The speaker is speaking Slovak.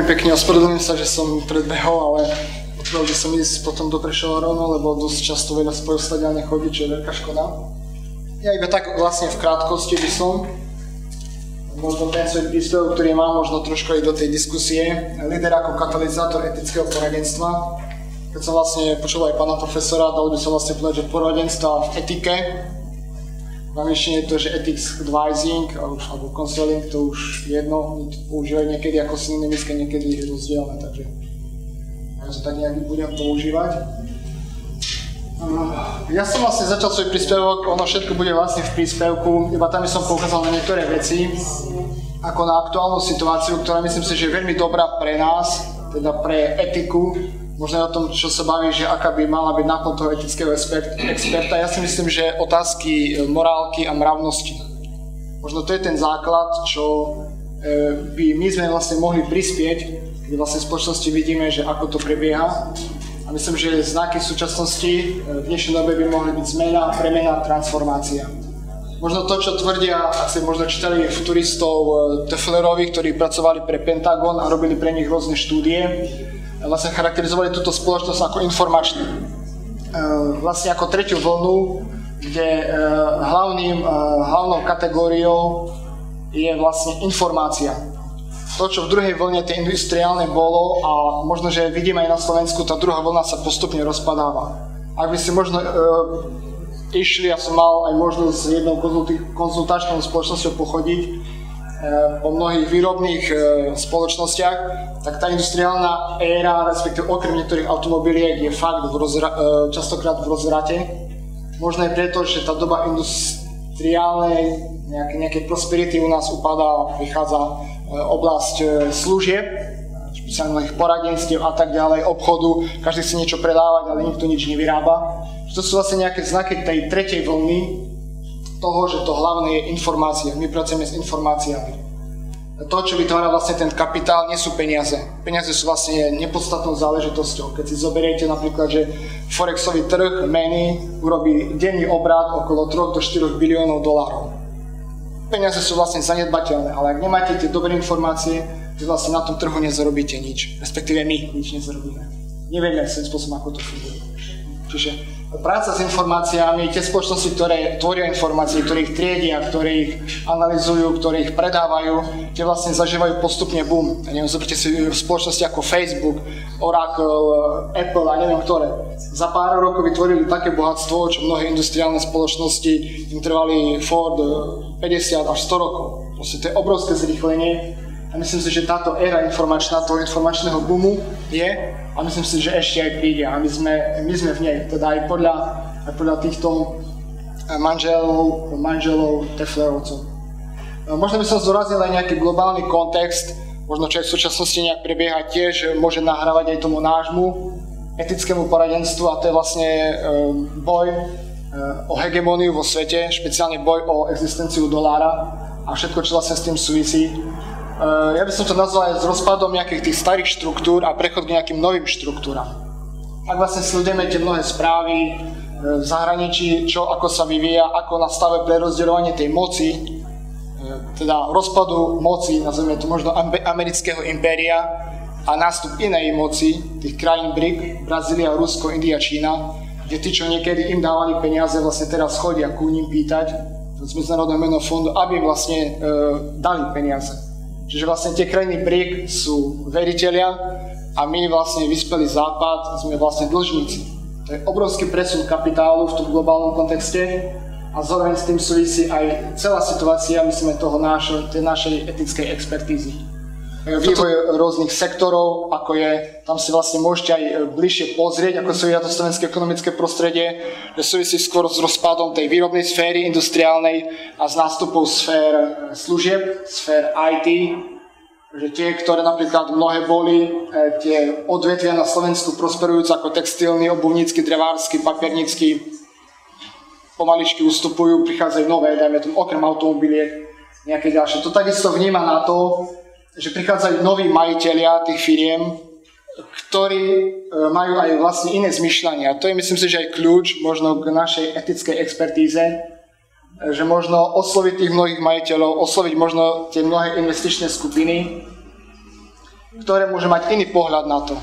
Ďakujem pekne, ospravedlňujem sa, že som predbehol, ale potrebujem, že som ísť potom do Prešova rovno, lebo dosť často veľa spojov stadiálne chodí, čo je veľká škoda. Ja iba tak vlastne v krátkosti by som, možno ten svoj príspevok, ktorý mám, možno trošku aj do tej diskusie, líder ako katalizátor etického poradenstva. Keď som vlastne počul aj pána profesora, dalo by sa vlastne povedať, že poradenstva v etike. V angličtine je to, že ethics advising alebo counseling, to už jedno, používajú niekedy ako synonymické, niekedy je rozdielne, takže ja to tak nejak budem používať. Ja som vlastne začal svoj príspevok, ono všetko bude vlastne v príspevku, iba tam som poukázal na niektoré veci, ako na aktuálnu situáciu, ktorá myslím si, že je veľmi dobrá pre nás, teda pre etiku. Možno o tom, čo sa baví, že aká by mala byť náplň toho etického experta. Ja si myslím, že otázky morálky a mravnosti. Možno to je ten základ, čo by my sme vlastne mohli prispieť, keď vlastne v spoločnosti vidíme, že ako to prebieha. A myslím, že znaky súčasnosti v dnešnej dobe by mohli byť zmena, premena, transformácia. Možno to, čo tvrdia, ak ste možno čítali futuristov Tofflerovi, ktorí pracovali pre Pentagon a robili pre nich rôzne štúdie, vlastne charakterizovali túto spoločnosť ako informačnú. Vlastne ako tretiu vlnu, kde hlavnou kategóriou je vlastne informácia. To, čo v druhej vlne tej industriálnej bolo a možno, že vidíme aj na Slovensku, tá druhá vlna sa postupne rozpadáva. Ak by si možno išli, ja som mal aj možnosť s jednou konzultačnou spoločnosťou pochodiť, po mnohých výrobných spoločnostiach, tak tá industriálna éra, respektíve okrem niektorých automobiliek, je fakt častokrát v rozvrate. Možno aj preto, že tá doba industriálnej nejakej prosperity u nás upadá, prichádza oblasť služieb, špeciálnych poradenstiev a tak ďalej, obchodu, každý chce niečo predávať, ale nikto nič nevyrába. To sú vlastne nejaké znaky tej tretej vlny, toho, že to hlavné je informácia. My pracujeme s informáciami. To, čo vytvára vlastne ten kapitál, nie sú peniaze. Peniaze sú vlastne nepodstatnou záležitosťou. Keď si zoberiete napríklad, že forexový trh, meny, urobí denný obrat okolo 3 do 4 biliónov dolárov. Peniaze sú vlastne zanedbateľné, ale ak nemáte tie dobré informácie, tak vlastne na tom trhu nezarobíte nič. Respektíve my nič nezarobíme. Nevieme svojím spôsobom, ako to funguje. Čiže práca s informáciami, tie spoločnosti, ktoré tvoria informácie, ktoré ich triedia, ktoré ich analyzujú, ktoré ich predávajú, tie vlastne zažívajú postupne boom. Neviem, zoberte si spoločnosti ako Facebook, Oracle, Apple a neviem ktoré. Za pár rokov vytvorili také bohatstvo, čo mnohé industriálne spoločnosti im trvali Ford 50 až 100 rokov. Proste to je obrovské zrýchlenie. A myslím si, že táto éra informačná, toho informačného boomu je a myslím si, že ešte aj príde a my sme v nej, teda aj podľa týchto manželov Tofflerovcov. Možno by som zdôraznil aj nejaký globálny kontext, možno čo aj v súčasnosti nejak prebieha tiež, môže nahrávať aj tomu nášmu etickému poradenstvu a to je vlastne boj o hegemóniu vo svete, špeciálne boj o existenciu dolára a všetko, čo vlastne s tým súvisí. Ja by som to nazval aj s rozpadom nejakých tých starých štruktúr a prechod k nejakým novým štruktúram. Ak vlastne sledujeme tie mnohé správy v zahraničí, čo ako sa vyvíja, ako na stave prerozdeľovanie tej moci, teda rozpadu moci, nazveme to možno amerického impéria a nástup inej moci, tých krajín BRIC, Brazília, Rusko, India, Čína, kde tí, čo niekedy im dávali peniaze, vlastne teraz chodia ku ním pýtať z Medzinárodného menového fondu, aby im vlastne dali peniaze. Čiže vlastne tie krajiny BRIC sú veritelia a my vlastne vyspelý západ sme vlastne dlžníci. To je obrovský presun kapitálu v tom globálnom kontexte a zároveň s tým súvisí aj celá situácia, myslíme, tej našej etickej expertízy. Vývoj rôznych sektorov, ako je, tam si vlastne môžete aj bližšie pozrieť, ako sa vyvíja to slovenské ekonomické prostredie, že súvisí skôr s rozpadom tej výrobnej sféry, industriálnej a s nástupom sfér služieb, sfér IT, že tie, ktoré napríklad mnohé boli, tie odvetvia na Slovensku prosperujúce ako textilný, obuvnícky, drevársky, papiernícky, pomaličky ustupujú, prichádzajú nové, dajme tomu okrem automobiliek, nejaké ďalšie. To takisto vníma na to, že prichádzajú noví majitelia tých firiem, ktorí majú aj vlastne iné zmyšľanie. A to je, myslím si, že aj kľúč možno k našej etickej expertíze, že možno osloviť tých mnohých majiteľov, osloviť možno tie mnohé investičné skupiny ktoré môže mať iný pohľad na to.